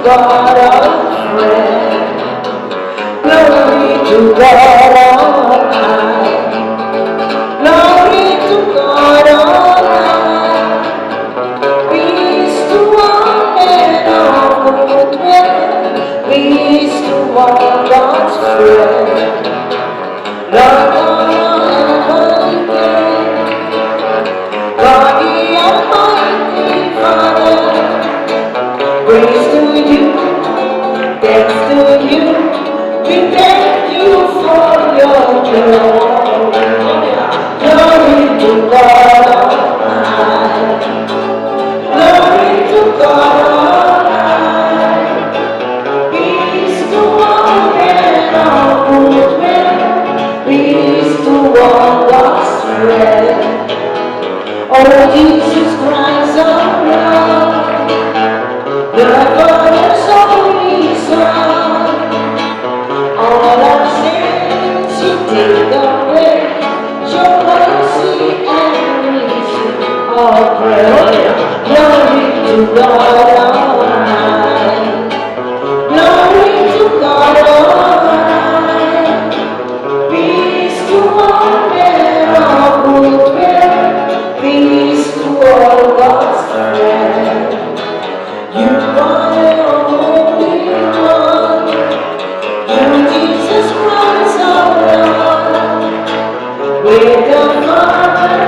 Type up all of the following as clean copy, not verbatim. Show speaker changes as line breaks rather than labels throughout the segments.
God our friend. Glory to God on high. Glory to God on high. Peace to all men of good will. Peace to all God's friends. Lord God Almighty, God the Almighty Father, praise to you, thanks to you, we thank you for your glory. Glory to God on high, glory to God on high, peace to all men of good will, peace to all God's friends. Oh, Jesus Christ, our Lord, the Father's only Son, all our sins you take away, show mercy and receive our prayer. Glory to God on high, glory to God on high, peace to all men of good will, peace to all God's friends. You are the Holy One, you Jesus Christ our Lord, with the Father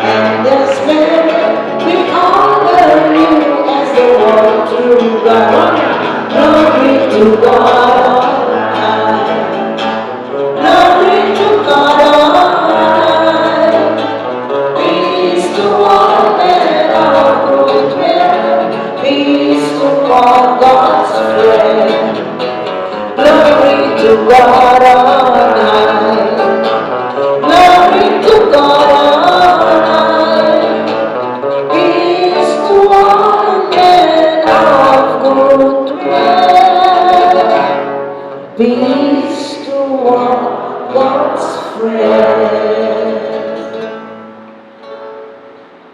and the Spirit, we honor you as the one true God. Glory to God on high, glory to God on high, peace to all men of good will, peace to all God's friends. Glory to God on high, glory to God on high, peace to all men of good will, peace